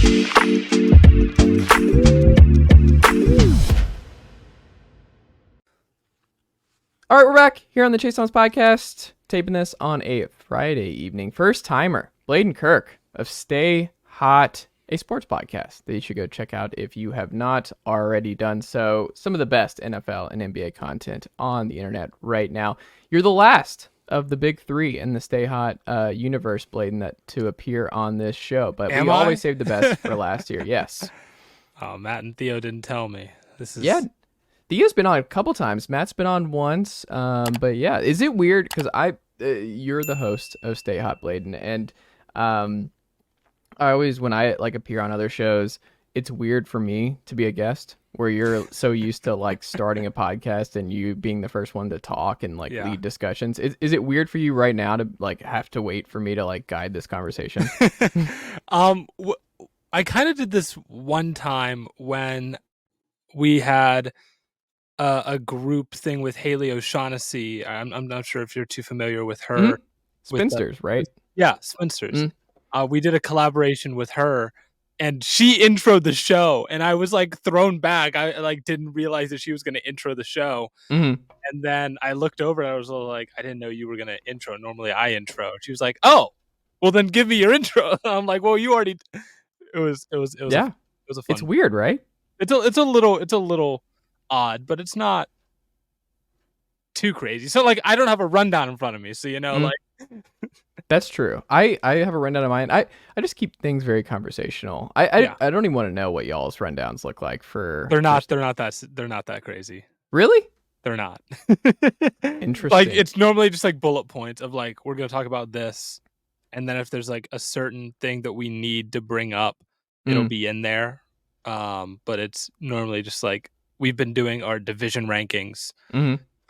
All right, we're back here on the Chase Thomas podcast, taping this on a Friday evening. First timer, Blaiden Kirk of Stay Hot, a sports podcast that you should go check out if you have not already done so. Some of the best NFL and NBA content on the internet right now. You're the last of the big three in the Stay Hot universe, Blaiden, that to appear on this show. But we always save the best for last year. Yes. Oh, Matt and Theo didn't tell me. Yeah. Theo's been on a couple times. Matt's been on once. But yeah, is it weird? Because you're the host of Stay Hot, Blaiden, and I always, when I like appear on other shows, it's weird for me to be a guest where you're so used to like starting a podcast and you being the first one to talk and like lead discussions. Is it weird for you right now to like have to wait for me to like guide this conversation? I kind of did this one time when we had a group thing with Haley O'Shaughnessy. I'm not sure if you're too familiar with her. Mm-hmm. Spinsters, right? Yeah, Spinsters. We did a collaboration with her, and she introed the show, and I was like thrown back. I like didn't realize that she was going to intro the show, and then I looked over and I was like, I didn't know you were going to intro. Normally I intro. She was like, oh, well then give me your intro. I'm like, well, you already. It was a fun. It's weird, right? It's a little odd, but it's not too crazy. So like I don't have a rundown in front of me, so like that's true. I have a rundown of mine. I just keep things very conversational. I don't even want to know what y'all's rundowns look like for they're not that crazy. Really? They're not. Interesting. Like it's normally just like bullet points of like we're going to talk about this, and then if there's like a certain thing that we need to bring up, it'll be in there. But it's normally just like we've been doing our division rankings,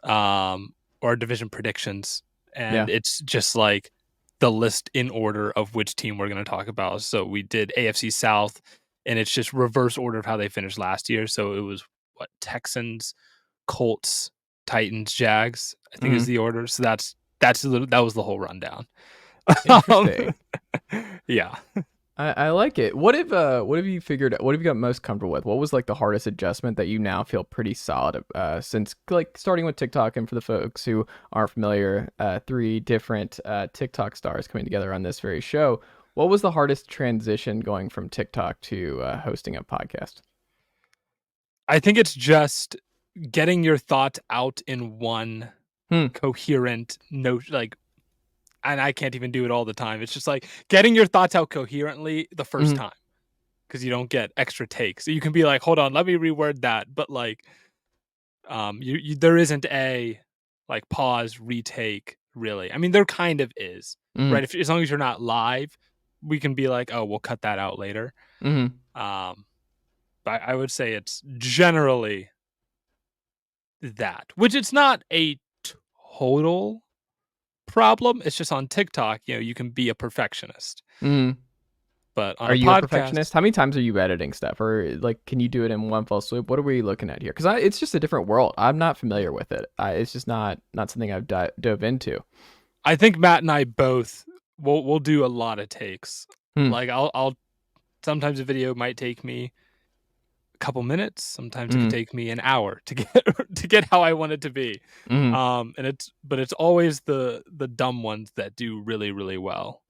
or division predictions, and it's just like the list in order of which team we're going to talk about. So we did AFC South, and it's just reverse order of how they finished last year. So it was Texans, Colts, Titans, Jags, I think is the order. So that was the whole rundown. Interesting. Yeah. I like it. What have you figured? What have you got most comfortable with? What was like the hardest adjustment that you now feel pretty solid since like starting with TikTok? And for the folks who aren't familiar, 3 different TikTok stars coming together on this very show. What was the hardest transition going from TikTok to hosting a podcast? I think it's just getting your thoughts out in one coherent note, like. And I can't even do it all the time. It's just like getting your thoughts out coherently the first time, because you don't get extra takes. So you can be like, hold on, let me reword that. But like, there isn't a like pause, retake really. I mean, there kind of is, right? As long as you're not live, we can be like, oh, we'll cut that out later. But I would say it's generally that, which it's not a total problem. It's just on TikTok, you can be a perfectionist. But on are you podcast, a perfectionist? How many times are you editing stuff, or like can you do it in one fell swoop? What are we looking at here? Because it's just a different world. I'm not familiar with it. It's just not something I've dove into. I think Matt and I both we'll do a lot of takes. Like I'll sometimes a video might take me a couple minutes. Sometimes it can take me an hour to get how I want it to be. And it's always the dumb ones that do really, really well.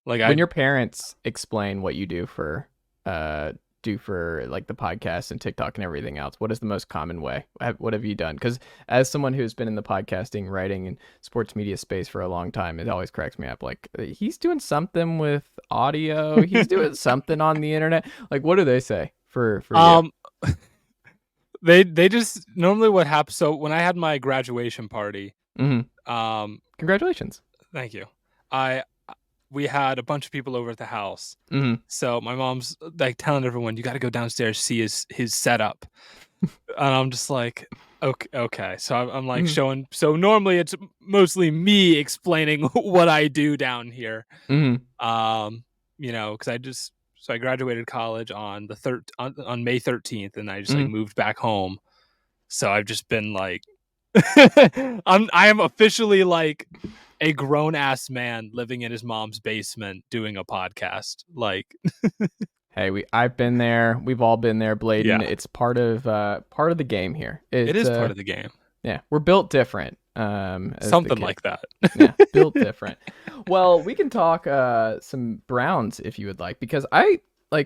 Like when your parents explain what you do for like the podcast and TikTok and everything else, what is the most common way? What have you done? Because as someone who's been in the podcasting, writing, and sports media space for a long time, it always cracks me up. Like he's doing something with audio. He's doing something on the internet. Like what do they say? For you? They just normally what happens. So when I had my graduation party, congratulations. Thank you. We had a bunch of people over at the house. So my mom's like telling everyone, you got to go downstairs, see his setup. And I'm just like, okay. So I'm like showing. So normally it's mostly me explaining what I do down here. Because I graduated college on on May 13th, and I just like moved back home. So I've just been like, I am officially like a grown ass man living in his mom's basement doing a podcast. Like, I've been there. We've all been there, Blaiden. Yeah. It's part of the game here. It is part of the game. Yeah, we're built different. Something like that. Yeah, built different. Well, we can talk some Browns if you would like, because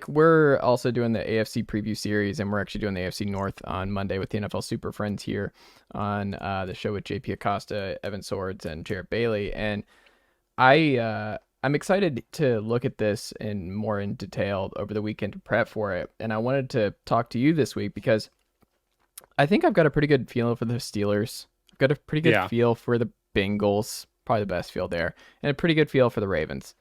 we're also doing the AFC preview series, and we're actually doing the AFC North on Monday with the NFL Super Friends here on the show with JP Acosta, Evan Swords, and Jarrett Bailey. And I'm excited to look at this more in detail over the weekend to prep for it. And I wanted to talk to you this week because I think I've got a pretty good feel for the Steelers. I've got a pretty good feel for the Bengals, probably the best feel there, and a pretty good feel for the Ravens.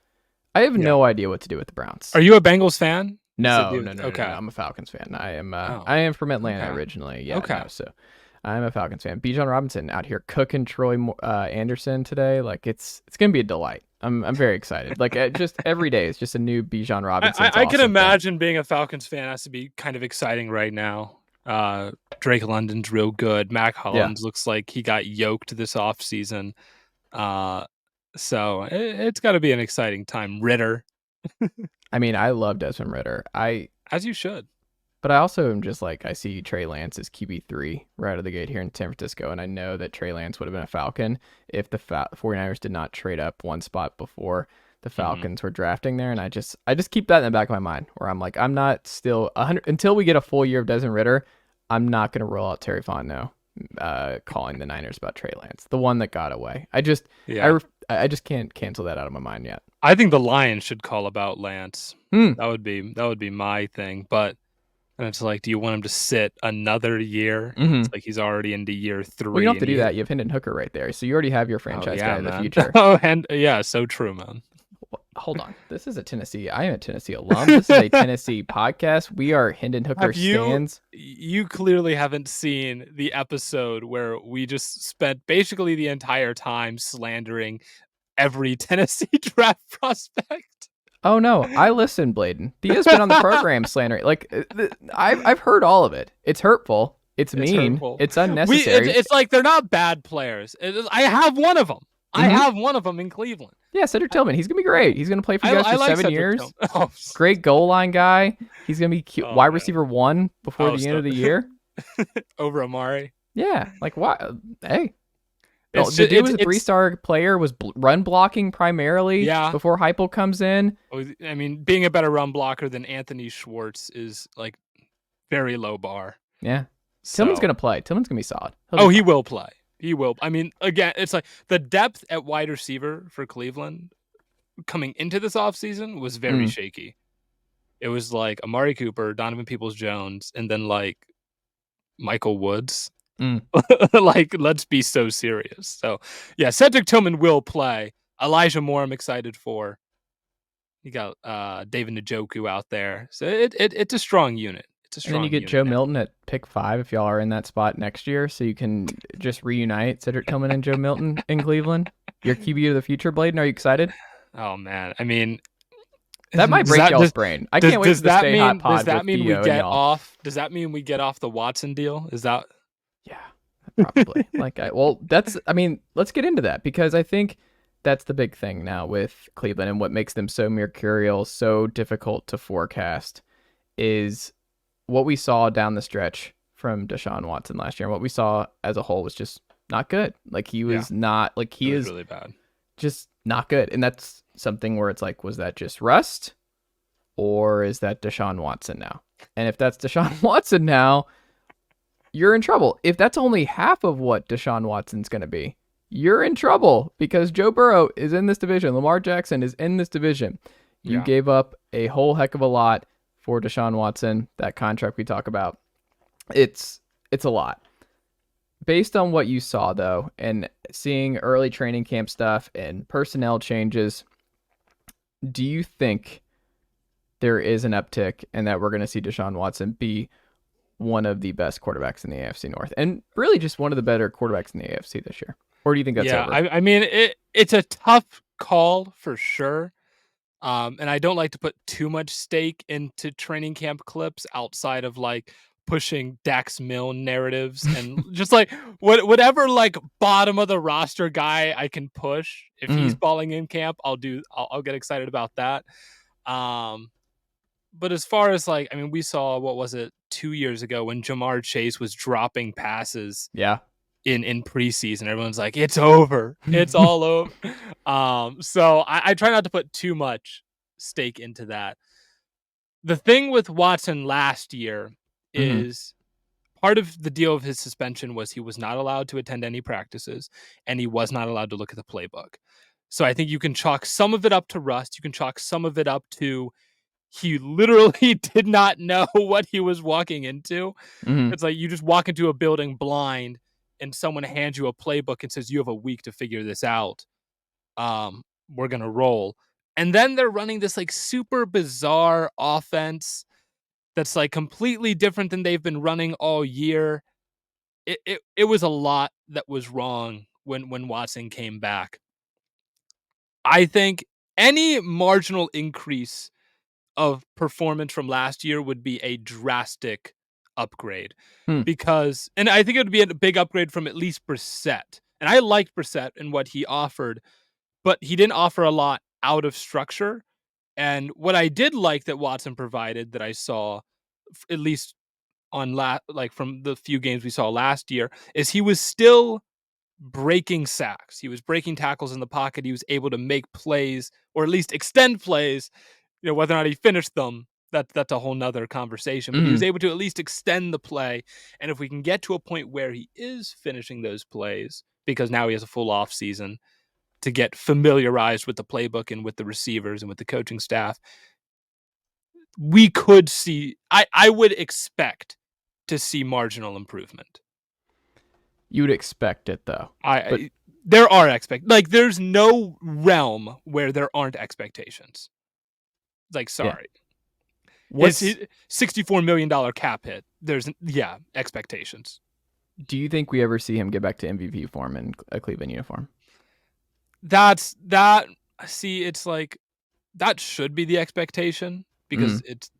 I have no idea what to do with the Browns. Are you a Bengals fan? No. Okay. No, I'm a Falcons fan. I am from Atlanta originally. Yeah. Okay. No, so I'm a Falcons fan. Bijan Robinson out here cooking Troy Anderson today. Like it's gonna be a delight. I'm very excited. Like just every day is just a new Bijan Robinson. I can imagine being a Falcons fan has to be kind of exciting right now. Drake London's real good. Mac Hollins looks like he got yoked this offseason. So it's got to be an exciting time. Ritter. I mean, I love Desmond Ritter. As you should. But I also am just like, I see Trey Lance as QB3 right out of the gate here in San Francisco, and I know that Trey Lance would have been a Falcon if the 49ers did not trade up one spot before the Falcons were drafting there. And I just keep that in the back of my mind, where I'm like, I'm not still 100 until we get a full year of Desmond Ritter. I'm not going to roll out Terry Fontenot calling the Niners about Trey Lance, the one that got away. I just can't cancel that out of my mind yet. I think the Lions should call about Lance. That would be my thing. But and it's like, do you want him to sit another year? It's like he's already into year 3. Well, you don't have to do that. You have Hendon Hooker right there, so you already have your franchise guy in the future. And so true, man. Hold on. This is a Tennessee. I am a Tennessee alum. This is a Tennessee podcast. We are Hendon Hooker stands. You clearly haven't seen the episode where we just spent basically the entire time slandering every Tennessee draft prospect. Oh no, I listen, Blaiden. Thea's been on the program slandering. Like I've heard all of it. It's hurtful. It's mean. Hurtful. It's unnecessary. It's like they're not bad players. I have one of them. I have one of them in Cleveland. Yeah, Cedric Tillman. He's going to be great. He's going to play for you guys for 7 years. Great goal line guy. He's going to be wide receiver 1 before the end of the year. Over Amari. Yeah. Like, why? Hey. The dude was a 3-star player, was run blocking primarily before Heupel comes in. I mean, being a better run blocker than Anthony Schwartz is like very low bar. Yeah. Tillman's going to play. Tillman's going to be solid. He will play. He will. I mean, again, it's like the depth at wide receiver for Cleveland coming into this offseason was very shaky. It was like Amari Cooper, Donovan Peoples-Jones, and then like Michael Woods. Like, let's be so serious. So, yeah, Cedric Tillman will play. Elijah Moore, I'm excited for. You got David Njoku out there. So it's a strong unit. And then you get Joe Milton at pick 5 if y'all are in that spot next year, so you can just reunite Cedric Tillman and Joe Milton in Cleveland. Your QB of the future, Blaiden. Are you excited? Oh man, I mean, that might break y'all's brain. I can't wait for the Stay Hot pod. Does that mean we get off? Does that mean we get off the Watson deal? Is that? Yeah, probably. Let's get into that, because I think that's the big thing now with Cleveland, and what makes them so mercurial, so difficult to forecast, is what we saw down the stretch from Deshaun Watson last year. And what we saw as a whole was just not good. Like, he was not, like, he is really bad. Just not good. And that's something where it's like, was that just rust, or is that Deshaun Watson now? And if that's Deshaun Watson now, you're in trouble. If that's only half of what Deshaun Watson's going to be, you're in trouble, because Joe Burrow is in this division. Lamar Jackson is in this division. You gave up a whole heck of a lot for Deshaun Watson. That contract we talk about, it's a lot. Based on what you saw, though, and seeing early training camp stuff and personnel changes, do you think there is an uptick and that we're going to see Deshaun Watson be one of the best quarterbacks in the AFC North, and really just one of the better quarterbacks in the AFC this year? Or do you think that's over? I mean, it's a tough call for sure. And I don't like to put too much stake into training camp clips outside of like pushing Dax Milne narratives and just like whatever like bottom of the roster guy I can push. If he's balling in camp, I'll get excited about that. But as far as like, I mean, we saw, what was it, 2 years ago when Jamar Chase was dropping passes Yeah. in preseason. Everyone's like, it's over. It's all over. So I try not to put too much stake into that. The thing with Watson last year Mm-hmm. is part of the deal of his suspension was he was not allowed to attend any practices and he was not allowed to look at the playbook. So I think you can chalk some of it up to rust. You can chalk some of it up to he literally did not know what he was walking into. Mm-hmm. It's like you just walk into a building blind and someone hands you a playbook and says you have a week to figure this out. We're going to roll. And then they're running this like super bizarre offense that's like completely different than they've been running all year. It was a lot that was wrong when Watson came back. I think any marginal increase of performance from last year would be a drastic upgrade Hmm. because, and I think it would be a big upgrade from at least Brissett. And I liked Brissett and what he offered, but he didn't offer a lot out of structure. And what I did like that Watson provided that I saw, at least on like from the few games we saw last year, is he was still breaking sacks. He was breaking tackles in the pocket. He was able to make plays or at least extend plays. Whether or not he finished them, that's a whole nother conversation. But he Mm-hmm. was able to at least extend the play. And if we can get to a point where he is finishing those plays, because now he has a full off season to get familiarized with the playbook and with the receivers and with the coaching staff, we could see, I would expect to see marginal improvement. You would expect it though. But There are there's no realm where there aren't expectations. Like, yeah. sorry. What's His $64 million cap hit. There's expectations. Do you think we ever see him get back to MVP form in a Cleveland uniform? That see, it's like that should be the expectation because it's,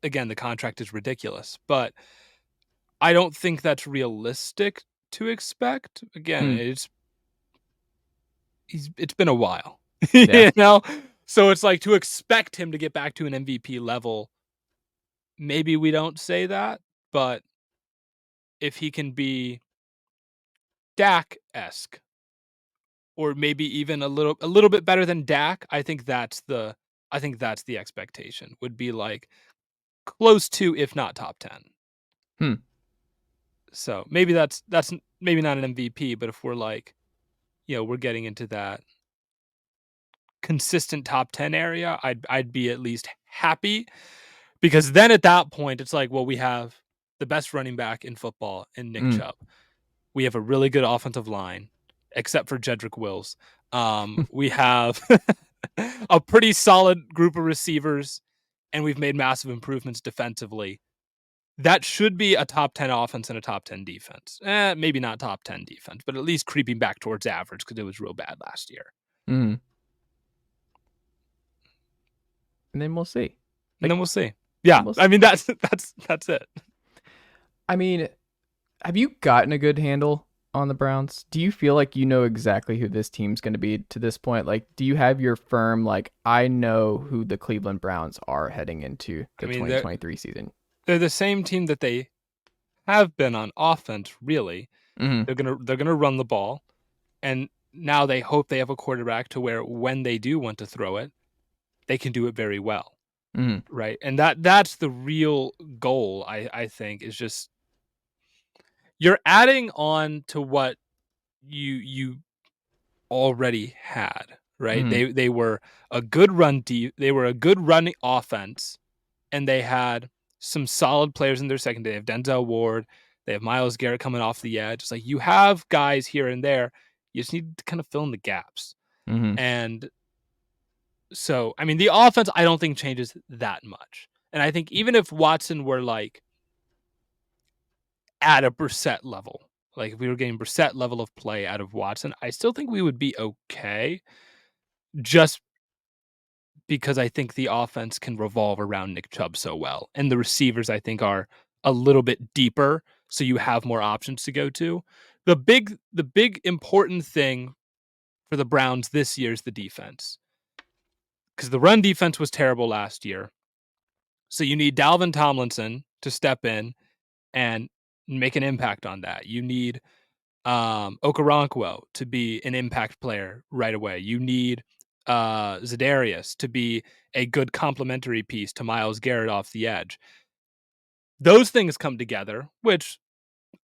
again, the contract is ridiculous, but I don't think that's realistic to expect. Again, it's been a while. Yeah. So it's like to expect him to get back to an MVP level, maybe we don't say that, but if he can be Dak-esque or maybe even a little bit better than Dak, I think that's the expectation. Would be like close to, if not top 10. Hmm. So maybe that's maybe not an MVP, but if we're like, we're getting into that consistent top 10 area, I'd be at least happy, because then at that point it's like, well, we have the best running back in football in Nick Chubb. We have a really good offensive line, except for Jedrick Wills. We have a pretty solid group of receivers, and we've made massive improvements defensively. That should be a top 10 offense and a top 10 defense. Maybe not top 10 defense, but at least creeping back towards average because it was real bad last year. Mm-hmm. And then we'll see. And then we'll see. Yeah, we'll see. I mean, that's it. I mean, have you gotten a good handle on the Browns? Do you feel like you know exactly who this team's going to be to this point? Like, do you have your firm, like, I know who the Cleveland Browns are heading into the 2023 season? They're the same team that they have been on offense, really. Mm-hmm. They're gonna run the ball, and now they hope they have a quarterback to where when they do want to throw it, they can do it very well. Mm-hmm. Right. And that's the real goal, I think, is just you're adding on to what you already had, right? Mm-hmm. They were a good they were a good running offense, and they had some solid players in their secondary. They have Denzel Ward, they have Myles Garrett coming off the edge. It's like you have guys here and there. You just need to kind of fill in the gaps. Mm-hmm. And so, I mean, the offense I don't think changes that much. And I think even if Watson were like at a Brissett level, like if we were getting Brissett level of play out of Watson, I still think we would be okay. Just because I think the offense can revolve around Nick Chubb so well. And the receivers, I think, are a little bit deeper, so you have more options to go to. The big important thing for the Browns this year is the defense. Because the run defense was terrible last year. So you need Dalvin Tomlinson to step in and make an impact on that. You need Okoronkwo to be an impact player right away. You need Za'Darius to be a good complementary piece to Myles Garrett off the edge. Those things come together, which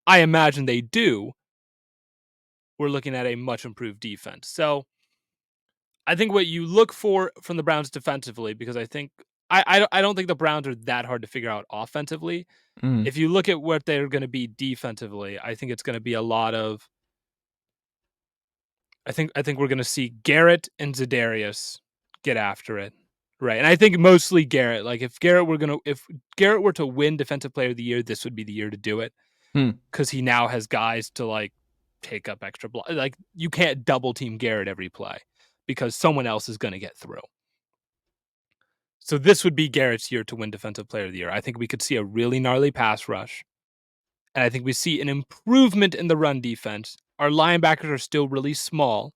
I imagine they do. We're looking at a much improved defense. So I think what you look for from the Browns defensively, because I think I don't think the Browns are that hard to figure out offensively. Mm. If you look at what they're going to be defensively, I think it's going to be a lot of. I think we're going to see Garrett and Za'Darius get after it, right? And I think mostly Garrett. Like if Garrett were to win Defensive Player of the Year, this would be the year to do it because he now has guys to like take up extra block. Like you can't double team Garrett every play because someone else is going to get through. So this would be Garrett's year to win Defensive Player of the Year. I think we could see a really gnarly pass rush. And I think we see an improvement in the run defense. Our linebackers are still really small,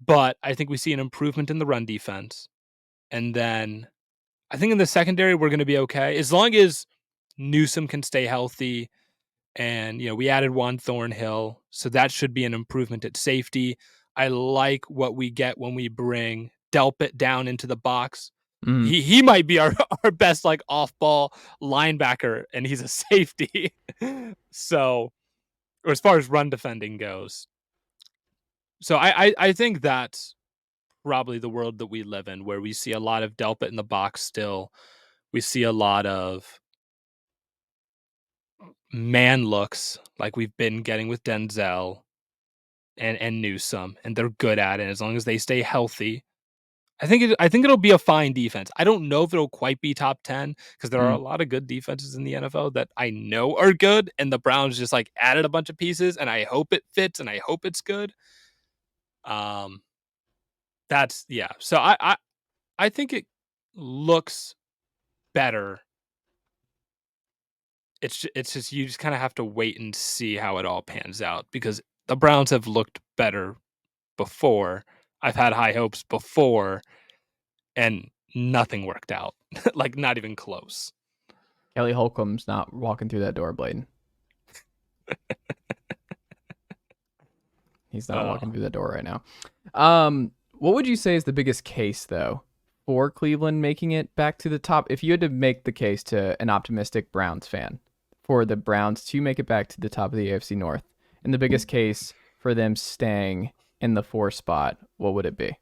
but I think we see an improvement in the run defense. And then I think in the secondary, we're going to be okay. As long as Newsome can stay healthy. And, we added Juan Thornhill. So that should be an improvement at safety. I like what we get when we bring Delpit down into the box. He might be our best like off-ball linebacker, and he's a safety. So, or as far as run defending goes. So I think that's probably the world that we live in, where we see a lot of Delpit in the box still. We see a lot of man looks like we've been getting with Denzel and Newsome, and they're good at it as long as they stay healthy. I think it'll be a fine defense. I don't know if it'll quite be top 10 because there are a lot of good defenses in the NFL that I know are good, and the Browns just like added a bunch of pieces, and I hope it fits and I hope it's good. That's yeah. So I think it looks better. It's just you just kind of have to wait and see how it all pans out because the Browns have looked better before. I've had high hopes before, and nothing worked out. Like not even close. Kelly Holcomb's not walking through that door, Blaiden. He's not walking through that door right now. What would you say is the biggest case, though, for Cleveland making it back to the top? If you had to make the case to an optimistic Browns fan for the Browns to make it back to the top of the AFC North, and the biggest case for them staying in the 4 spot, what would it be?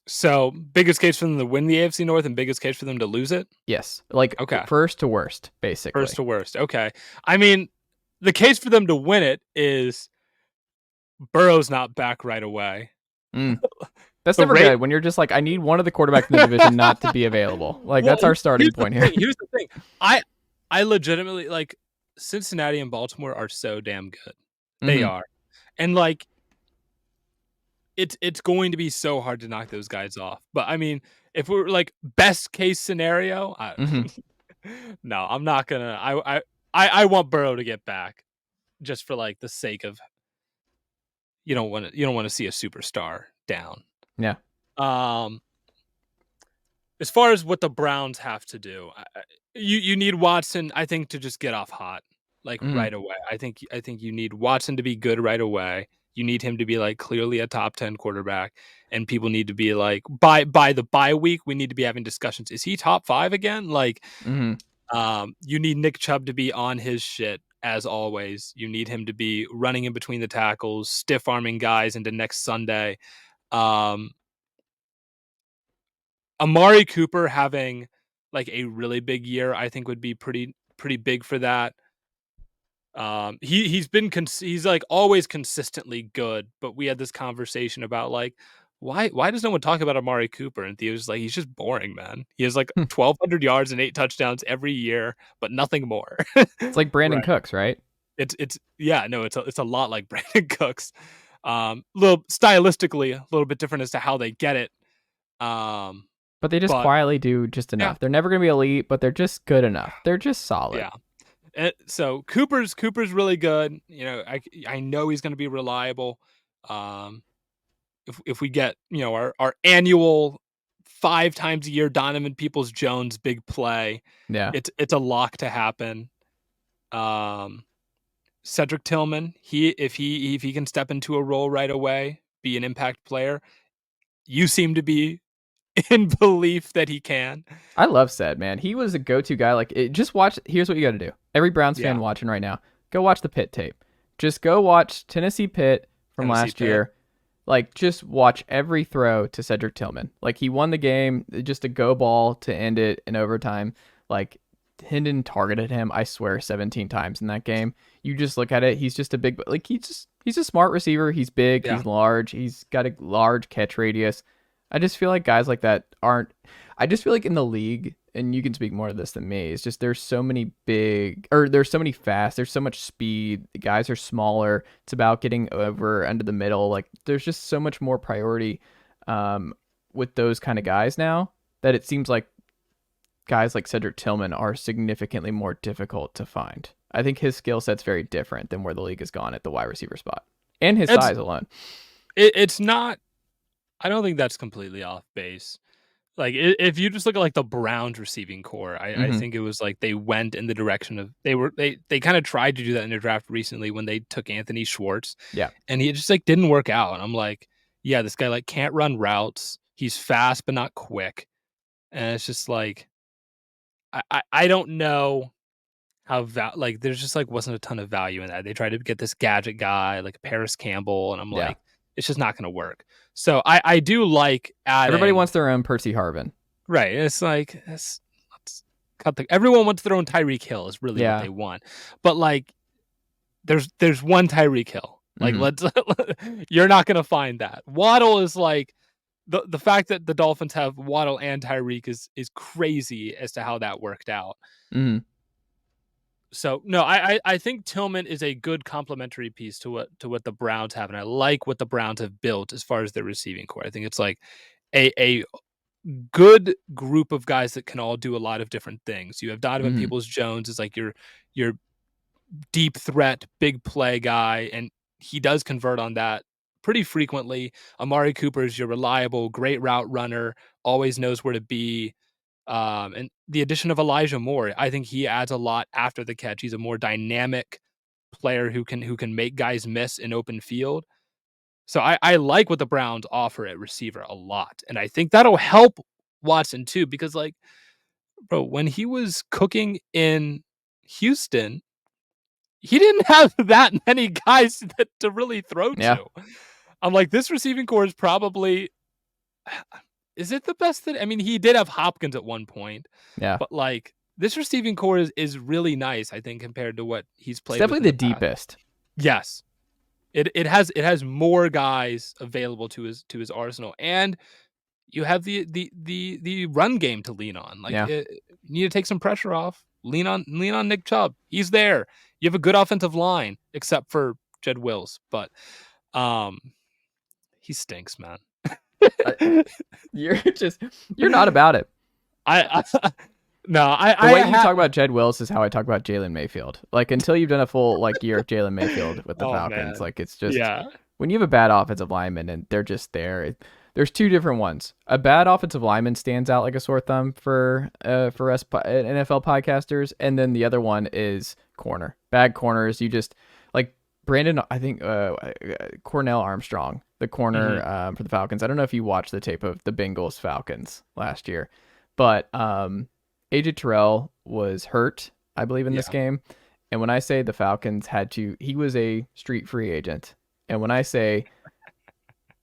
So, biggest case for them to win the AFC North and biggest case for them to lose it? Yes. Like, okay. First to worst, basically. First to worst. Okay. I mean, the case for them to win it is Burrow's not back right away. That's never good when you're just like, I need one of the quarterbacks in the division not to be available. Like, that's our starting point here. Here's the thing. I legitimately, like, Cincinnati and Baltimore are so damn good. They are. And, like, it's going to be so hard to knock those guys off. But, I mean, if we're, like, best case scenario, no, I'm not going to. I want Burrow to get back just for, like, the sake of you don't want to see a superstar down. Yeah. As far as what the Browns have to do, you need Watson, I think, to just get off hot right away. I think you need Watson to be good right away. You need him to be like clearly a top 10 quarterback, and people need to be like by the bye week we need to be having discussions. Is he top 5 again? Like, you need Nick Chubb to be on his shit as always. You need him to be running in between the tackles, stiff arming guys into next Sunday. Amari Cooper having like a really big year, I think would be pretty big for that. He's like always consistently good, but we had this conversation about like why does no one talk about Amari Cooper? And Theo's like, he's just boring, man. He has like 1,200 yards and 8 touchdowns every year, but nothing more. It's like Brandon Cooks, right? It's a lot like Brandon Cooks. Little stylistically a little bit different as to how they get it. But they just quietly do just enough. Yeah. They're never going to be elite, but they're just good enough. They're just solid. Yeah. So Cooper's really good. I know he's going to be reliable. If we get our annual 5 times a year Donovan Peoples-Jones big play. Yeah. It's a lock to happen. Cedric Tillman, if he can step into a role right away, be an impact player, you seem to be in belief that he can. I love Ced, man. He was a go-to guy. Like, just watch. Here's what you got to do. Every Browns fan watching right now, go watch the Pitt tape. Just go watch Tennessee Pitt from last year. Like, just watch every throw to Cedric Tillman. Like, he won the game, just a go ball to end it in overtime. Like, Hendon targeted him, I swear, 17 times in that game. You just look at it, he's just a big, like, he's a smart receiver. He's big, he's large, he's got a large catch radius. I just feel like guys like that I just feel like in the league, and you can speak more to this than me, it's just there's so many there's so many fast, there's so much speed, the guys are smaller, it's about getting over under the middle. Like, there's just so much more priority with those kind of guys now, that it seems like guys like Cedric Tillman are significantly more difficult to find. I think his skill set's very different than where the league has gone at the wide receiver spot, and his size alone. It's not, I don't think that's completely off base. Like, if you just look at like the Browns receiving core, I think it was like they went in the direction of they kind of tried to do that in their draft recently when they took Anthony Schwartz. Yeah. And he just like didn't work out. And I'm like, yeah, this guy like can't run routes. He's fast but not quick. And it's just like I don't know how like there's just like wasn't a ton of value in that. They tried to get this gadget guy like Paris Campbell, and I'm like, it's just not going to work. So I do like adding. Everybody wants their own Percy Harvin. Right. It's like, let's cut everyone wants their own Tyreek Hill is really what they want. But like, there's one Tyreek Hill. Like, you're not going to find that. Waddle is like, the fact that the Dolphins have Waddle and Tyreek is crazy as to how that worked out. Mm-hmm. So no, I think Tillman is a good complementary piece to what the Browns have, and I like what the Browns have built as far as their receiving core. I think it's like a good group of guys that can all do a lot of different things. You have Donovan Peoples-Jones is like your deep threat, big play guy, and he does convert on that pretty frequently. Amari Cooper is your reliable, great route runner, always knows where to be. And the addition of Elijah Moore, I think he adds a lot after the catch. He's a more dynamic player who can make guys miss in open field. So I like what the Browns offer at receiver a lot. And I think that'll help Watson too, because like, bro, when he was cooking in Houston, he didn't have that many guys to really throw to. I'm like, this receiving core is probably, is it the best that, I mean, he did have Hopkins at one point. Yeah. But like, this receiving core is really nice, I think, compared to what he's played. It's definitely the deepest. Yes. It has more guys available to his arsenal, and you have the run game to lean on. Like, you need to take some pressure off. Lean on Nick Chubb. He's there. You have a good offensive line, except for Jed Wills, but he stinks, man. You're not about it. The way you talk about Jed Wills is how I talk about Jalen Mayfield. Like, until you've done a full year of Jalen Mayfield with the Falcons, like, it's just when you have a bad offensive lineman and they're just there. There's two different ones. A bad offensive lineman stands out like a sore thumb for us NFL podcasters, and then the other one is corner. Bad corners. You just like Brandon. I think Cornell Armstrong, the corner for the Falcons. I don't know if you watched the tape of the Bengals Falcons last year, but AJ Terrell was hurt, I believe, in this game. And when I say the Falcons he was a street free agent. And when I say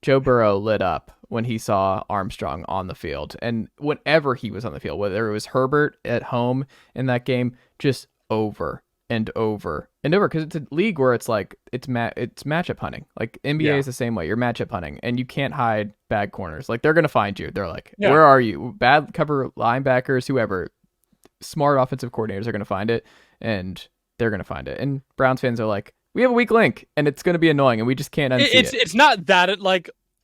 Joe Burrow lit up when he saw Armstrong on the field, and whenever he was on the field, whether it was Herbert at home in that game, just over and over and over, because it's a league where it's like it's matchup hunting. Like, NBA is the same way. You're matchup hunting, and you can't hide bad corners. Like, they're gonna find you. They're like, where are you? Bad cover linebackers, whoever. Smart offensive coordinators are gonna find it, and they're gonna find it. And Browns fans are like, we have a weak link, and it's gonna be annoying, and we just can't unsee it. It's not that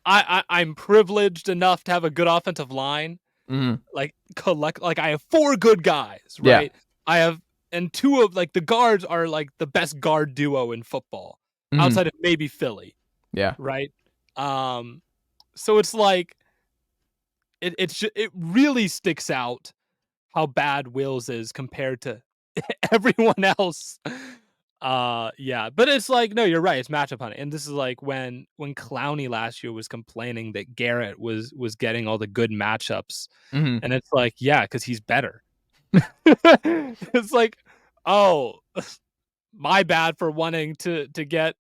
I'm privileged enough to have a good offensive line. Like, I have 4 good guys, right? I have, and 2 of like the guards are like the best guard duo in football, outside of maybe Philly. Yeah. Right. So it's like, it really sticks out how bad Wills is compared to everyone else. Yeah, but it's like, no, you're right. It's matchup hunting, and this is like when Clowney last year was complaining that Garrett was getting all the good matchups, Mm-hmm. and it's like, yeah, because he's better. It's like, oh, my bad for wanting to get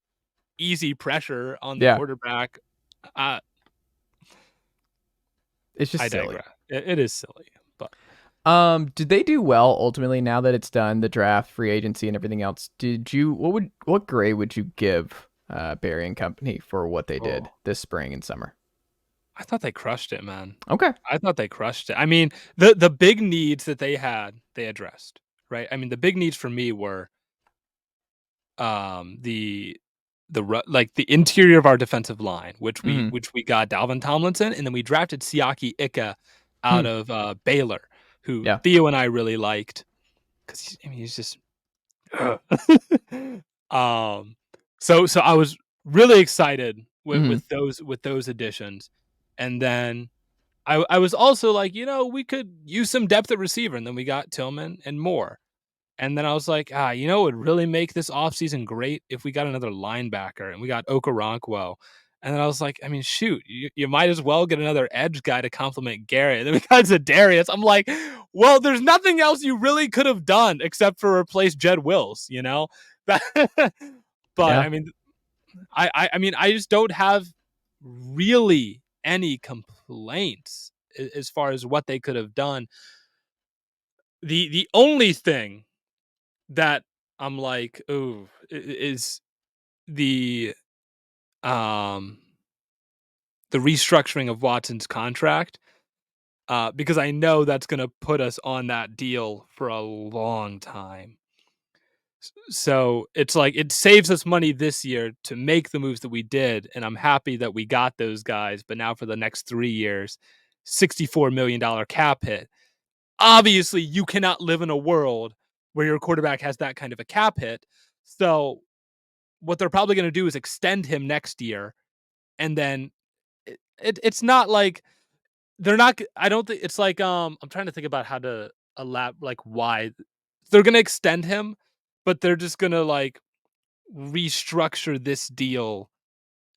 easy pressure on the Yeah, quarterback. Uh, it's just I silly. digress. It is silly, but Did they do well ultimately now that it's done, the draft, free agency, and everything else? What grade would you give Barry and company for what they did this spring and summer? I thought they crushed it, man. Okay. I thought they crushed it. I mean, the big needs that they had, they addressed, right? I mean, the big needs for me were the like the interior of our defensive line, which Mm-hmm. we got Dalvin Tomlinson, and then we drafted Siaki Ika Hmm. out of Baylor, who Yeah. Theo and I really liked because he's just um so I was really excited Mm-hmm. with those additions. And then I was also like, we could use some depth at receiver, and then we got Tillman and Moore. And then I was like, it would really make this offseason great if we got another linebacker, and we got Okoronkwo. And then I was like, I mean, shoot, you might as well get another edge guy to complement Garrett. And then we got Zadarius. I'm like, well, there's nothing else you really could have done except for replace Jed Wills, But Yeah. I mean, I mean, I just don't have really any complaints as far as what they could have done. The only thing that I'm like, oh, is the um the restructuring of Watson's contract, because I know that's going to put us on that deal for a long time. So it's like it saves us money this year to make the moves that we did, and I'm happy that we got those guys. But now for the next 3 years, $64 million cap hit. Obviously, you cannot live in a world where your quarterback has that kind of a cap hit. So what they're probably going to do is extend him next year, and then it's not like they're not. I don't think it's like I'm trying to think about how to like why they're going to extend him, but they're just going to like restructure this deal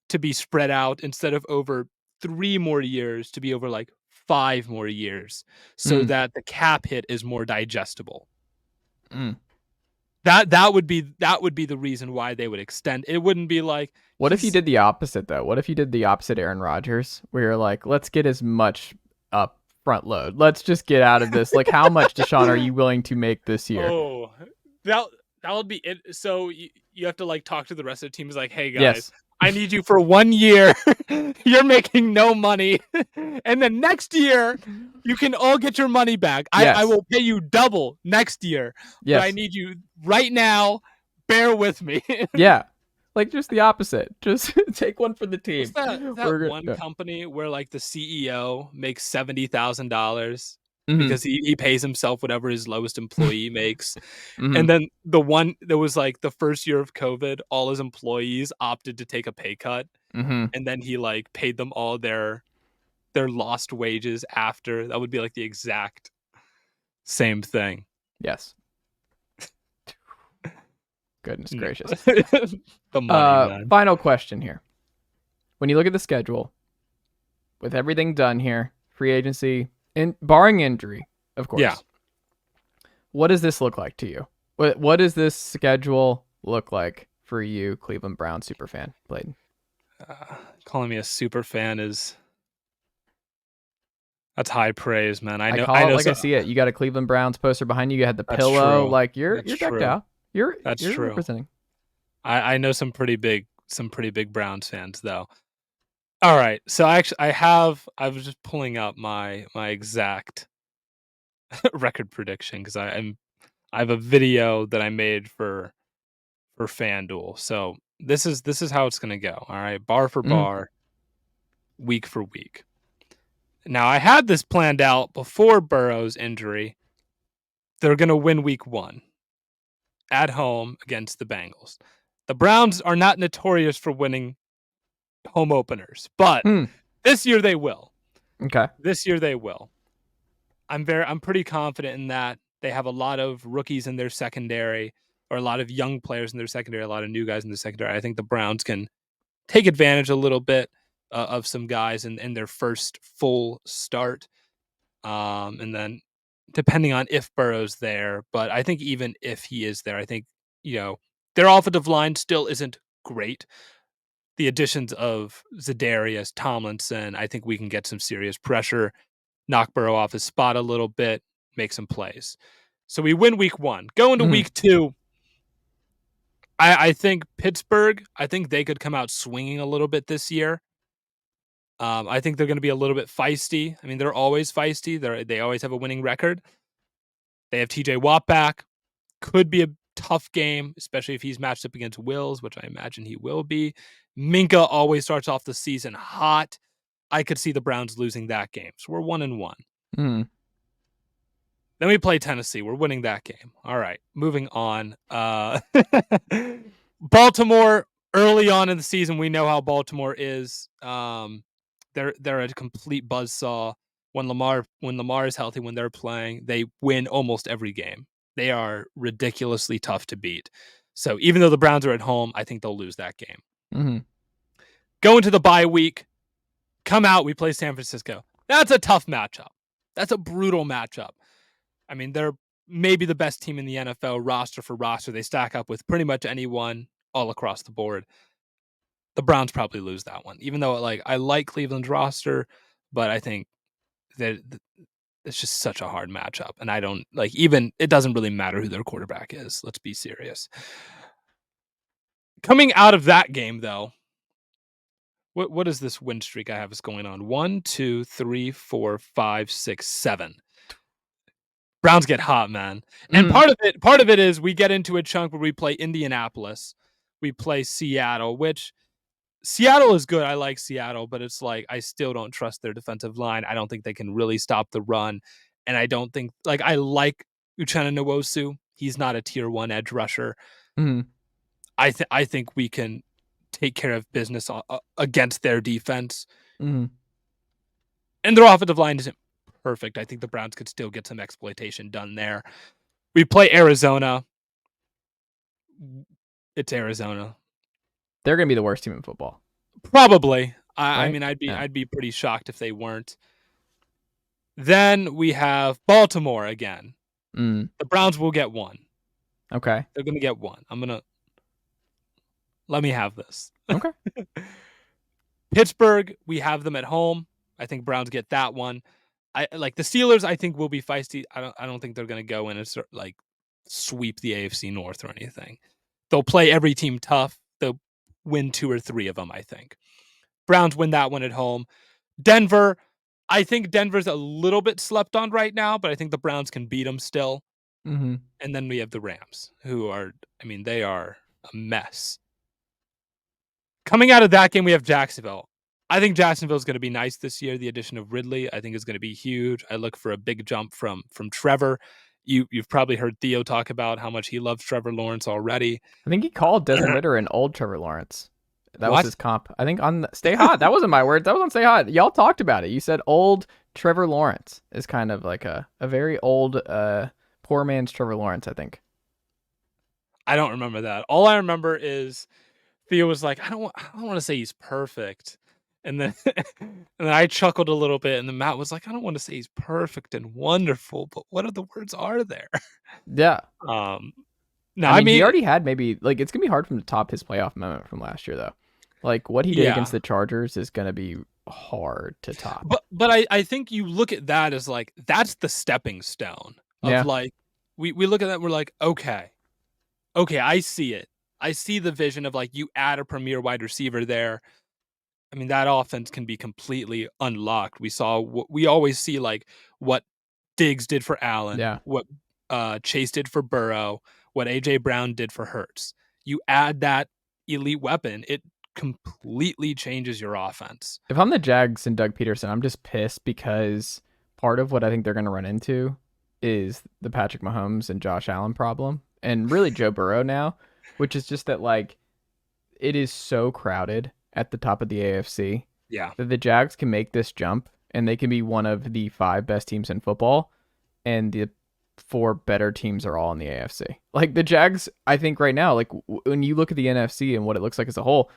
to be spread out instead of over 3 more years to be over like 5 more years, so Mm. that the cap hit is more digestible. Mm. That would be the reason why they would extend. It wouldn't be like What if you did the opposite though? What if you did the opposite Aaron Rodgers, where you're like, let's get as much up front load. Let's just get out of this. Like, how much, Deshaun, are you willing to make this year? Oh, that that would be it. So you have to like talk to the rest of the team. Is like, hey guys, Yes. I need you for 1 year. You're making no money, and then next year you can all get your money back. I Yes. will pay you double next year, but I Yes. need you right now. Bear with me. Yeah. Like just the opposite. Just take one for the What's team. that We're one gonna. company where like the CEO makes $70,000 Mm-hmm. because he pays himself whatever his lowest employee makes? Mm-hmm. And then the one that was like the first year of COVID, all his employees opted to take a pay cut, Mm-hmm. and then he like paid them all their lost wages after. That would be like the exact same thing. Yes. Goodness No. gracious. The money, man. Final question here. When you look at the schedule, with everything done here, free agency, and barring injury, of course. Yeah. What does this look like to you? What does this schedule look like for you, Cleveland Browns superfan, Blaiden? Calling me a super fan is that's high praise, man. I I call it know like I so see it. You got a Cleveland Browns poster behind you. You had the that's pillow. true. Like you're That's decked true. out. You're That's true. representing. I know some pretty big Browns fans though. All right. So I was just pulling up my exact record prediction because I have a video that I made for FanDuel. So this is how it's gonna go. All right, bar for Mm, bar, week for week. Now I had this planned out before Burrow's injury. They're gonna win week 1 at home against the Bengals. The Browns are not notorious for winning home openers, but mm, this year they will. Okay. This year they will. I'm pretty confident in that. They have a lot of rookies in their secondary, or a lot of young players in their secondary, a lot of new guys in the secondary. I think the Browns can take advantage a little bit of some guys in their first full start. And then depending on if Burrow's there, but I think even if he is there, I think, their offensive line still isn't great. The additions of Zadarius, Tomlinson, I think we can get some serious pressure, knock Burrow off his spot a little bit, make some plays. So we win week 1. Go into week 2. I think Pittsburgh, I think they could come out swinging a little bit this year. I think they're going to be a little bit feisty. I mean, they're always feisty. They always have a winning record. They have TJ Watt back. Could be a tough game, especially if he's matched up against Wills, which I imagine he will be. Minka always starts off the season hot. I could see the Browns losing that game. So we're 1-1. Then we play Tennessee. We're winning that game. All right, moving on. Baltimore, early on in the season, we know how Baltimore is. They're a complete buzzsaw. When Lamar is healthy, when they're playing, they win almost every game. They are ridiculously tough to beat. So even though the Browns are at home, I think they'll lose that game. Go into the bye week. Come out, we play San Francisco. That's a tough matchup. That's a brutal matchup. I mean, they're maybe the best team in the NFL roster for roster. They stack up with pretty much anyone all across the board. The Browns probably lose that one, even though I like Cleveland's roster, but I think that it's just such a hard matchup. And I don't even it doesn't really matter who their quarterback is. Let's be serious. Coming out of that game, though, what is this win streak I have is going on? 1, 2, 3, 4, 5, 6, 7. Browns get hot, man. And part of it is we get into a chunk where we play Indianapolis, we play Seattle, which Seattle is good. I like Seattle, but it's I still don't trust their defensive line. I don't think they can really stop the run. And I don't think I like Uchenna Nwosu. He's not a tier 1 edge rusher. I think we can take care of business against their defense. And their offensive line isn't perfect. I think the Browns could still get some exploitation done there. We play Arizona. It's Arizona. They're going to be the worst team in football. Probably. Right? I mean, I'd be pretty shocked if they weren't. Then we have Baltimore again. The Browns will get 1. Okay. They're going to get 1. Let me have this. Okay. Pittsburgh, we have them at home. I think Browns get that one. I like the Steelers. I think will be feisty. I don't think they're going to go in and sweep the AFC North or anything. They'll play every team tough. They'll win 2 or 3 of them. I think Browns win that one at home. Denver. I think Denver's a little bit slept on right now, but I think the Browns can beat them still. And then we have the Rams, who are, they are a mess. Coming out of that game, we have Jacksonville. I think Jacksonville's going to be nice this year. The addition of Ridley, I think, is going to be huge. I look for a big jump from Trevor. You've probably heard Theo talk about how much he loves Trevor Lawrence already. I think he called Desmond Ridder an old Trevor Lawrence. That was his comp. I think on Stay Hot. That wasn't my words. That was on Stay Hot. Y'all talked about it. You said old Trevor Lawrence is kind of like a very old poor man's Trevor Lawrence, I think. I don't remember that. All I remember is Theo was like, I don't want to say he's perfect. And then I chuckled a little bit, and then Matt was like, I don't want to say he's perfect and wonderful, but what other words are there? Yeah. No, I mean, he already had maybe it's gonna be hard for him to top his playoff moment from last year, though. What he did against the Chargers is gonna be hard to top. But I think you look at that as that's the stepping stone of we look at that and we're like, okay, I see it. I see the vision of you add a premier wide receiver there. I mean, that offense can be completely unlocked. We always see what Diggs did for Allen, what Chase did for Burrow, what AJ Brown did for Hurts. You add that elite weapon, it completely changes your offense. If I'm the Jags and Doug Peterson, I'm just pissed because part of what I think they're going to run into is the Patrick Mahomes and Josh Allen problem, and really Joe Burrow now, which is just that it is so crowded at the top of the AFC. Yeah. That the Jags can make this jump and they can be one of the 5 best teams in football, and the 4 better teams are all in the AFC. Like the Jags, I think right now, like when you look at the NFC and what it looks like as a whole,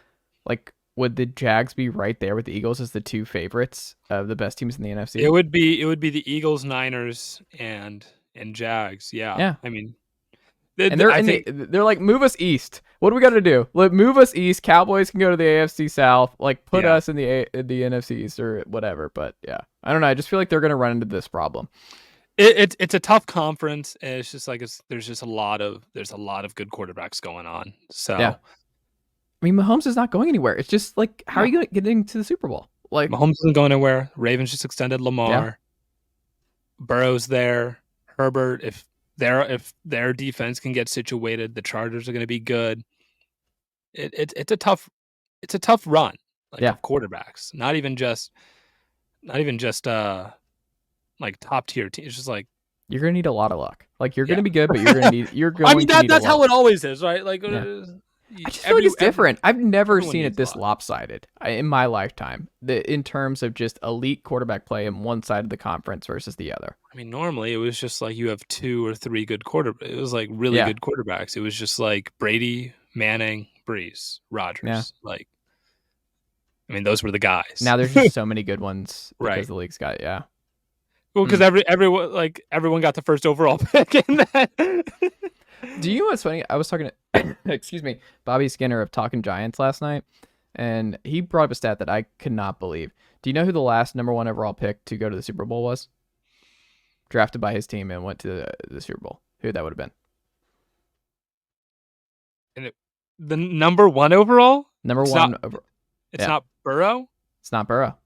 like would the Jags be right there with the Eagles as the 2 favorites of the best teams in the NFC? It would be the Eagles, Niners, and Jags. Yeah. Yeah. I mean, and they're like, move us east. What do we got to do? Move us east. Cowboys can go to the AFC South. Like put us in the NFC East or whatever. But yeah, I don't know. I just feel like they're gonna run into this problem. It's a tough conference, and it's just like there's a lot of good quarterbacks going on. So yeah. I mean, Mahomes is not going anywhere. It's just like, how are you getting to the Super Bowl? Like Mahomes isn't going anywhere. Ravens just extended Lamar. Yeah. Burrow's there. Herbert, if their defense can get situated, the Chargers are going to be good. It's a tough run, of quarterbacks. Not even just like top tier teams. It's just like you're going to need a lot of luck. Like you're going to be good, but you're going to need I mean, that's how it always is, right? Like I just feel like it's different. I've never seen it this lopsided in my lifetime. In terms of just elite quarterback play in one side of the conference versus the other. I mean, normally it was just like you have 2 or 3 good quarterbacks. It was like really good quarterbacks. It was just like Brady, Manning, Breeze, Rodgers. Yeah. Like, I mean, those were the guys. Now there's just so many good ones because right. the league's got Well, because everyone got the first overall pick in that. Do you know what's funny? I was talking to, excuse me, Bobby Skinner of Talking Giants last night, and he brought up a stat that I could not believe. Do you know who the last number 1 overall pick to go to the Super Bowl was? Drafted by his team and went to the Super Bowl. Who that would have been? And the number 1 overall? Number 1 overall. It's not Burrow? It's not Burrow.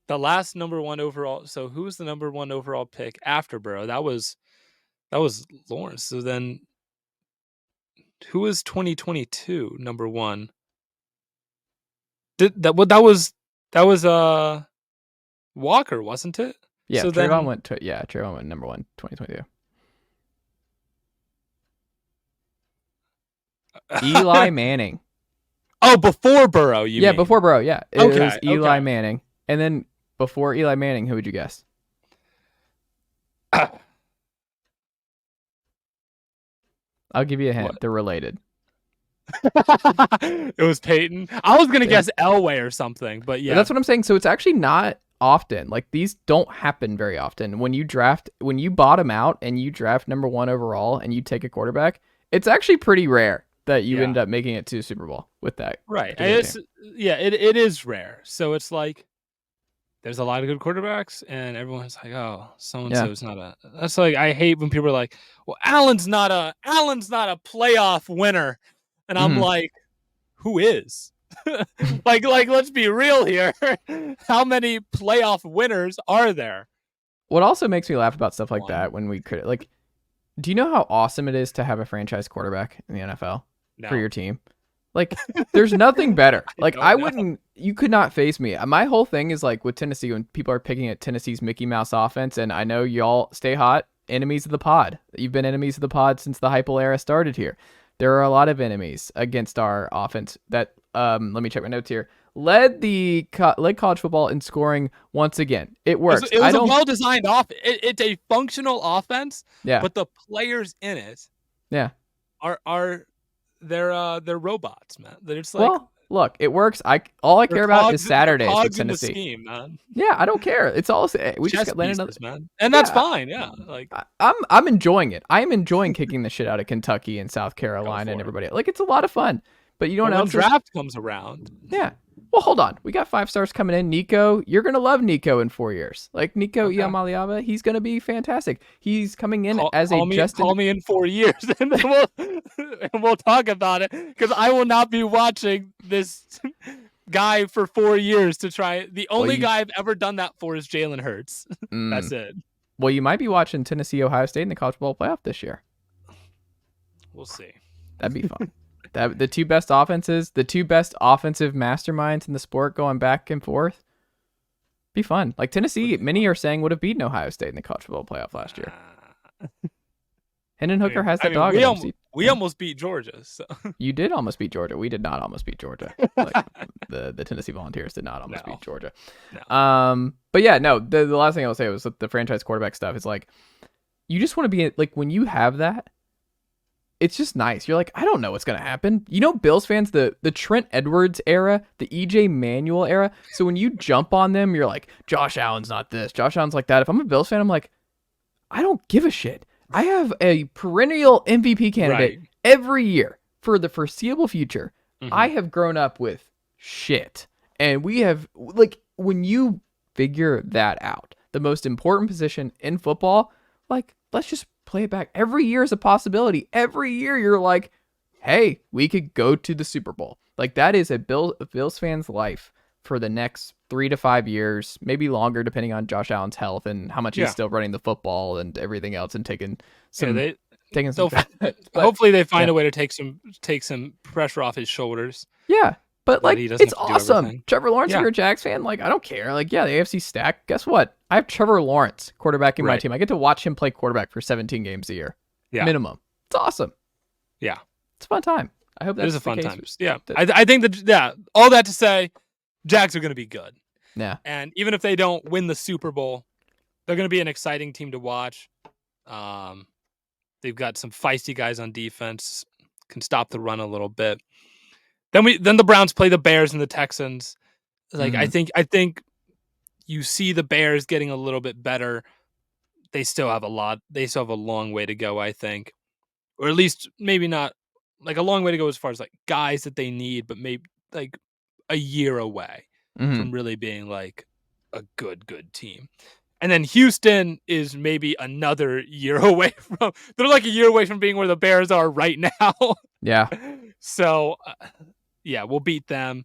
The last number 1 overall. So who was the number 1 overall pick after Burrow? That was Lawrence. So then who was 2022 number 1? That was Walker, wasn't it? Yeah, so Trayvon went number 1, 2022. Eli Manning. Oh, before Burrow, you mean? Before Burrow, yeah. It was Eli Manning. And then before Eli Manning, who would you guess? I'll give you a hint. What? They're related. It was Peyton. I was going to guess Elway or something, but yeah. But that's what I'm saying. So it's actually not often. Like these don't happen very often. When you bottom out and you draft number 1 overall and you take a quarterback, it's actually pretty rare that you end up making it to a Super Bowl with that. Right. It is rare. So it's like there's a lot of good quarterbacks and everyone's like, oh, so-and-so's not a. That's like, I hate when people are like, well, Allen's not a playoff winner. And I'm like, who is? like, let's be real here. How many playoff winners are there? What also makes me laugh about stuff like that when we do you know how awesome it is to have a franchise quarterback in the NFL for your team? Like, there's nothing better. Like, you could not face me. My whole thing is like with Tennessee, when people are picking at Tennessee's Mickey Mouse offense, and I know y'all stay hot, enemies of the pod. You've been enemies of the pod since the Heupel era started here. There are a lot of enemies against our offense that, let me check my notes here, led college football in scoring once again. It works. It was a well-designed offense. It's a functional offense, but the players in it they're robots, man. They're just like, well, look, it works. All I care about is Saturdays with Tennessee. In the scheme, man. Yeah, I don't care. It's all we Chess just got another, man, and that's fine. Yeah, like I'm enjoying it. I am enjoying kicking the shit out of Kentucky and South Carolina and everybody. Like it's a lot of fun. But you know what else? When draft comes around. Yeah. Well, hold on. We got 5 stars coming in. Nico, you're gonna love Nico in 4 years. Like Nico Iamaleava, he's gonna be fantastic. He's coming in call me in 4 years, and then we'll talk about it because I will not be watching this guy for 4 years to try. The only guy I've ever done that for is Jalen Hurts. That's it. Well, you might be watching Tennessee, Ohio State in the college football playoff this year. We'll see. That'd be fun. The 2 best offenses, the 2 best offensive masterminds in the sport going back and forth. Be fun. Like Tennessee, many are saying would have beaten Ohio State in the college football playoff last year. Hendon Hooker has that dog in him. We almost beat Georgia. So You did almost beat Georgia. We did not almost beat Georgia. Like the Tennessee Volunteers did not almost beat Georgia. No. But yeah, no. The last thing I will say was the franchise quarterback stuff. It's like you just want to be like when you have that. It's just nice. You're like, I don't know what's gonna happen. You know, Bills fans, the Trent Edwards era, the EJ Manuel era. So when you jump on them, you're like, Josh Allen's not this. Josh Allen's like that. If I'm a Bills fan, I'm like, I don't give a shit. I have a perennial MVP candidate every year for the foreseeable future. Mm-hmm. I have grown up with shit. And we have, like, when you figure that out, the most important position in football, like, let's just play it back. Every year is a possibility. Every year you're like, hey, we could go to the Super Bowl. Like, that is a Bills fan's life for the next 3 to 5 years, maybe longer, depending on Josh Allen's health and how much he's still running the football and everything else and taking some. Hopefully they find a way to take some pressure off his shoulders. Yeah, but like it's awesome. Trevor Lawrence, if you're a Jags fan, like I don't care. Like the AFC stack. Guess what? I have Trevor Lawrence quarterbacking my team. I get to watch him play quarterback for 17 games a year, minimum. It's awesome. Yeah, it's a fun time. I hope that is a fun time. Yeah, I think that all that to say, Jags are going to be good. Yeah. And even if they don't win the Super Bowl, they're going to be an exciting team to watch. They've got some feisty guys on defense, can stop the run a little bit. Then the Browns play the Bears and the Texans. Like I think you see the Bears getting a little bit better. They still have a long way to go, I think. Or at least maybe not like a long way to go as far as like guys that they need, but maybe like a year away from really being like a good team. And then Houston is maybe another year away from. They're like a year away from being where the Bears are right now. Yeah. So, we'll beat them.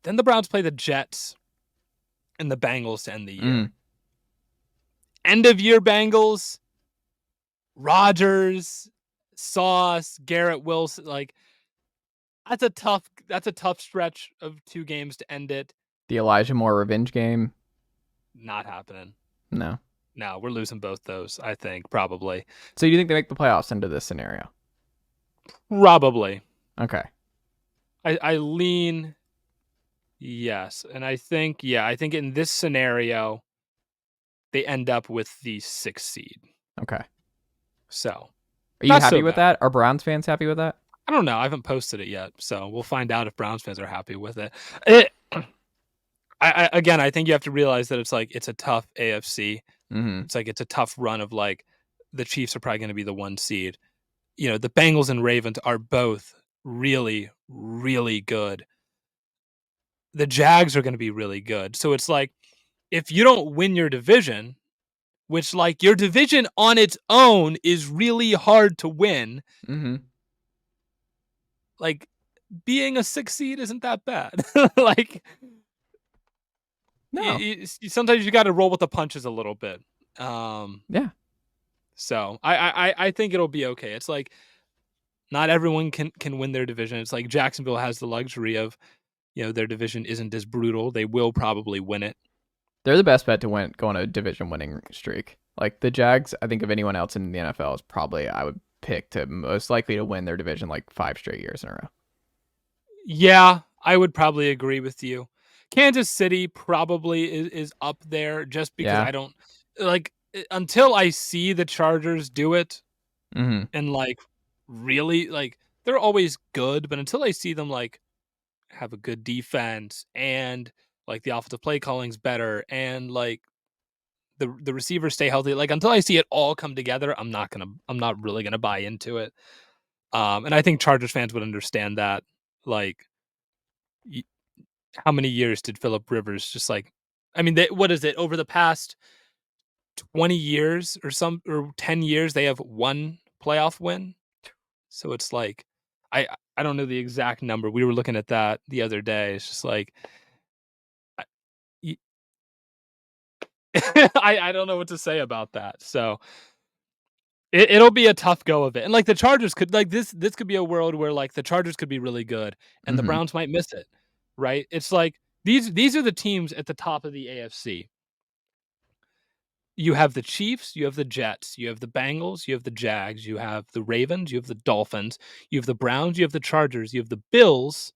Then the Browns play the Jets and the Bengals to end the year. End of year Bengals, Rodgers, Sauce, Garrett Wilson. Like that's a tough stretch of 2 games to end it. The Elijah Moore revenge game. Not happening. No, we're losing both those, I think, probably. So you think they make the playoffs under this scenario? Probably. Okay. I lean yes. And I think in this scenario, they end up with the 6th seed. Okay. So. Are you happy with that? Are Browns fans happy with that? I don't know. I haven't posted it yet. So we'll find out if Browns fans are happy with it. I think you have to realize that it's a tough AFC. It's like it's a tough run of like the Chiefs are probably going to be the 1 seed. You know, the Bengals and Ravens are both really, really good. The Jags are going to be really good. So it's like if you don't win your division, which like your division on its own is really hard to win, like being a 6th seed isn't that bad. Like. No. Sometimes you got to roll with the punches a little bit. Yeah. So I think it'll be okay. It's like not everyone can win their division. It's like Jacksonville has the luxury of, their division isn't as brutal. They will probably win it. They're the best bet to go on a division winning streak. Like the Jags, I think of anyone else in the NFL is probably I would pick to most likely to win their division like 5 straight years in a row. Yeah, I would probably agree with you. Kansas City probably is up there just because I don't like until I see the Chargers do it and like really like they're always good, but until I see them like have a good defense and like the offensive play calling's better and like the receivers stay healthy, like until I see it all come together, I'm not really gonna buy into it. And I think Chargers fans would understand that. Like how many years did Phillip Rivers just like, I mean, what is it over the past 20 years or 10 years, they have 1 playoff win. So it's like, I don't know the exact number. We were looking at that the other day. It's just like, I don't know what to say about that. So it'll be a tough go of it. And like the Chargers could like this could be a world where like the Chargers could be really good and the Browns might miss it. Right? It's like these are the teams at the top of the AFC. you have the Chiefs, you have the Jets, you have the Bengals, you have the Jags, you have the Ravens, you have the Dolphins, you have the Browns, you have the Chargers, you have the Bills.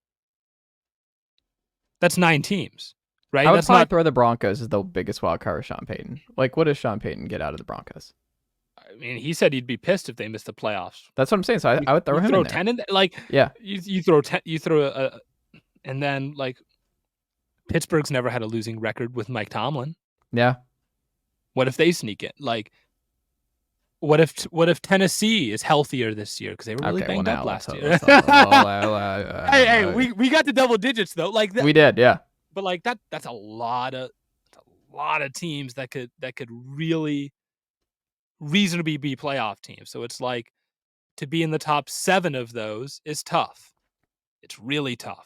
That's 9 teams, right? I would That's probably not. throw the Broncos as the biggest wild card with Sean Payton. Like, what does Sean Payton get out of the Broncos? I mean, he said he'd be pissed if they missed the playoffs. That's what I'm saying. So I would throw him throw in there. 10 in there, like Yeah. you throw 10, you throw a, and then like Pittsburgh's never had a losing record with Mike Tomlin. Yeah. What if they sneak it? Like, what if Tennessee is healthier this year because they were really banged up last year? Hey, we got to double digits though. Like we did, yeah. But like that's a lot of teams that could really reasonably be playoff teams. So it's like to be in the top 7 of those is tough. It's really tough.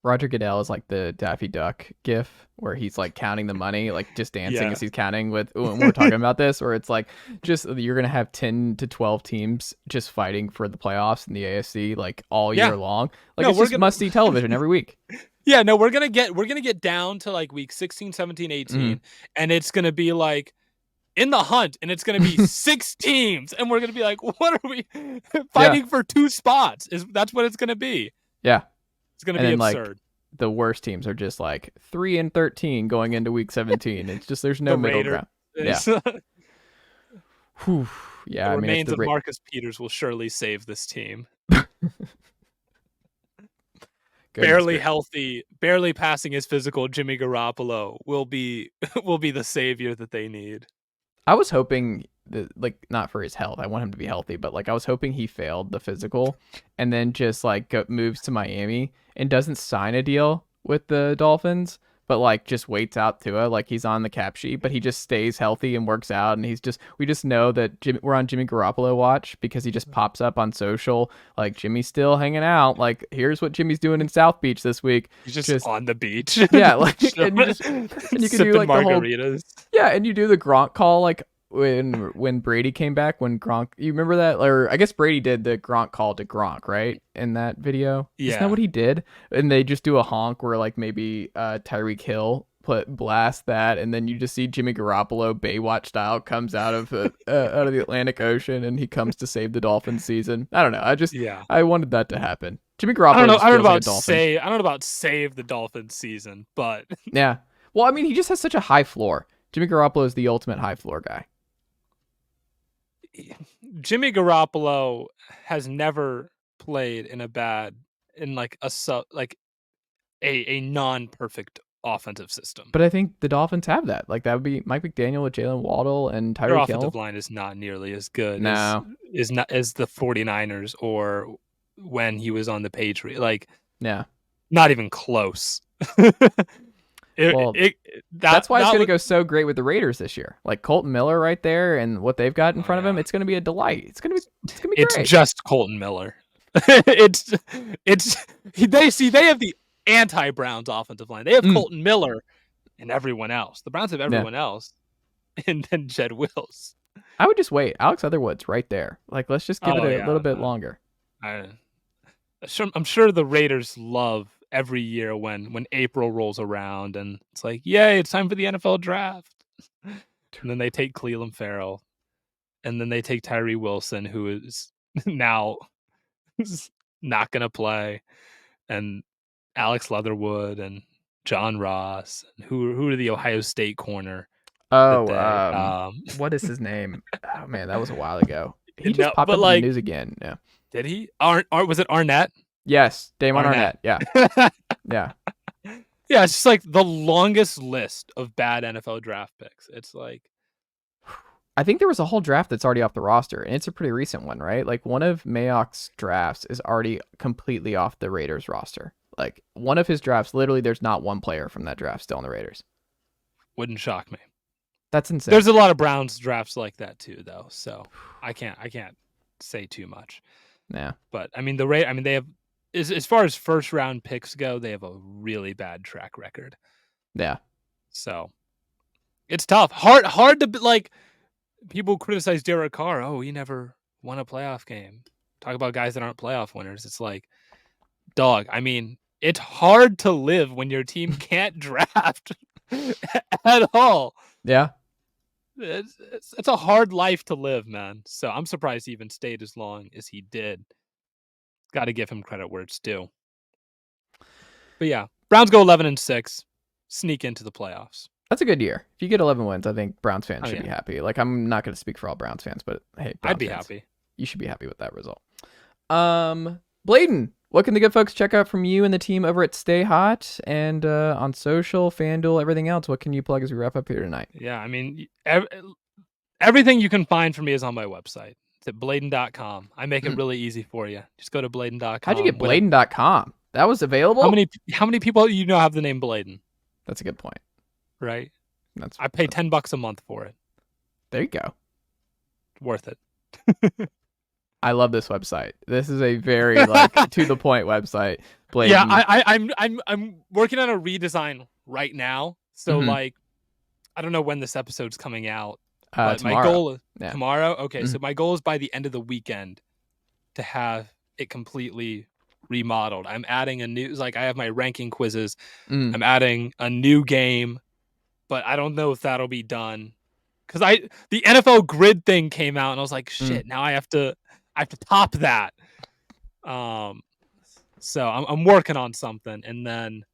Roger Goodell is like the Daffy Duck gif where he's like counting the money, like just dancing as he's counting when we're talking about this, or it's like just you're going to have 10 to 12 teams just fighting for the playoffs in the AFC like all year long. Like it's just must-see television every week. Yeah, no, we're going to get down to like week 16, 17, 18 and it's going to be like in the hunt, and it's going to be 6 teams, and we're going to be like, what are we fighting for 2 spots? That's what it's going to be. Yeah. It's going to be absurd. Like, the worst teams are just like 3-13 going into week 17. It's just there's no middle ground. Yeah. Whew. Yeah. The remains of Marcus Peters will surely save this team. Barely healthy, barely passing his physical Jimmy Garoppolo will be the savior that they need. I was hoping that, like, not for his health. I want him to be healthy, but like I was hoping he failed the physical and then just like moves to Miami and doesn't sign a deal with the Dolphins, but like just waits out Tua, like he's on the cap sheet, but he just stays healthy and works out, and we just know that we're on Jimmy Garoppolo watch because he just pops up on social like Jimmy's still hanging out. Like here's what Jimmy's doing in South Beach this week. He's just on the beach. Yeah, like and you can do like margaritas. And you do the Gronk call like when Brady came back, when Gronk, you remember that? Or I guess Brady did the Gronk call to Gronk, right? In that video. Yeah. Isn't that what he did? And they just do a honk where like maybe Tyreek Hill blast that, and then you just see Jimmy Garoppolo Baywatch style comes out of the Atlantic Ocean, and he comes to save the Dolphins season. I don't know. I wanted that to happen. Jimmy Garoppolo. I don't know about save the Dolphins season, but yeah. Well, I mean, he just has such a high floor. Jimmy Garoppolo is the ultimate high floor guy. Jimmy Garoppolo has never played in a non-perfect offensive system. But I think the Dolphins have that. Like that would be Mike McDaniel with Jalen Waddle and Tyreek Hill. Their offensive line is not nearly as good as the 49ers or when he was on the Patriots. Like, not even close. That's why it's going to go so great with the Raiders this year. Like Colton Miller right there, and what they've got in front of him, it's going to be a delight. It's going to be great. It's just Colton Miller. They have the anti-Browns offensive line. They have Colton Miller and everyone else. The Browns have everyone else, and then Jed Wills. I would just wait. Alex Otherwood's right there. Like let's just give it a little bit longer. I'm sure the Raiders love every year when April rolls around and it's like, yay, it's time for the NFL draft. And then they take Cleveland Farrell, and then they take Tyree Wilson, who is now not going to play, and Alex Leatherwood and John Ross, and who are the Ohio State corner? What is his name? Oh man, that was a while ago. He just popped up in the news again. Yeah. Did he? Was it Arnett? Yes, Damon Arnett. Yeah. Yeah. Yeah, it's just like the longest list of bad NFL draft picks. It's like, I think there was a whole draft that's already off the roster, and it's a pretty recent one, right? Like one of Mayock's drafts is already completely off the Raiders roster. Like one of his drafts, literally, there's not one player from that draft still on the Raiders. Wouldn't shock me. That's insane. There's a lot of Browns drafts like that too, though. So I can't say too much. Yeah. But I mean, they have. As far as first round picks go, they have a really bad track record. Yeah. So it's tough. Hard to like. People criticize Derek Carr. Oh, he never won a playoff game. Talk about guys that aren't playoff winners. It's like, dog. I mean, it's hard to live when your team can't draft at all. Yeah. it's a hard life to live, man. So I'm surprised he even stayed as long as he did. Got to give him credit where it's due. But yeah, Browns go 11-6, sneak into the playoffs. That's a good year. If you get 11 wins, I think Browns fans should be happy. Like, I'm not going to speak for all Browns fans, but hey, Browns I'd be fans, happy. You should be happy with that result. Blaiden, what can the good folks check out from you and the team over at Stay Hot and on social, FanDuel, everything else? What can you plug as we wrap up here tonight? Yeah, I mean, everything you can find for me is on my website. It's at Blaiden.com. I make it really easy for you. Just go to Blaiden.com. How'd you get Blaiden.com? That was available? How many people have the name Blaiden? That's a good point. Right? I pay $10 a month for it. There you go. Worth it. I love this website. This is a very to the point website. Blaiden. Yeah, I'm working on a redesign right now. So I don't know when this episode's coming out. But tomorrow. My goal is tomorrow. Okay, so my goal is by the end of the weekend to have it completely remodeled. I'm adding a new, I have my ranking quizzes. I'm adding a new game, but I don't know if that'll be done because the NFL grid thing came out and I was like, shit. Now I have to top that. So I'm working on something, and then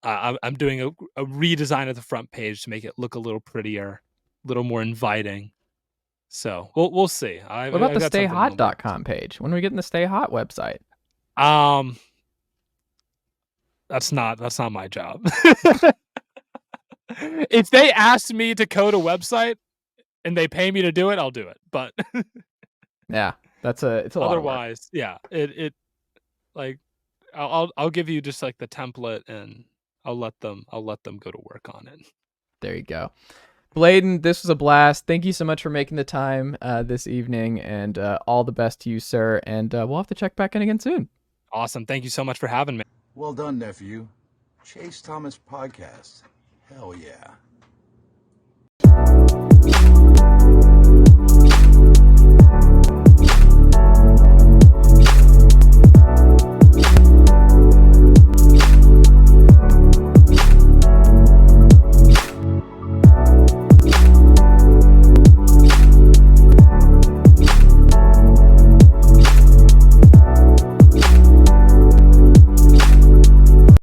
I'm doing a redesign of the front page to make it look a little prettier, a little more inviting. So we'll see. What about the StayHot.com page? When are we getting the Stay Hot website? That's not my job. If they ask me to code a website and they pay me to do it, I'll do it. But yeah, it's a otherwise, yeah, it I'll give you just the template and I'll let them go to work on it. There you go. Blaiden, this was a blast. Thank you so much for making the time this evening, and all the best to you, sir. And we'll have to check back in again soon. Awesome. Thank you so much for having me. Well done, nephew. Chase Thomas Podcast. Hell yeah.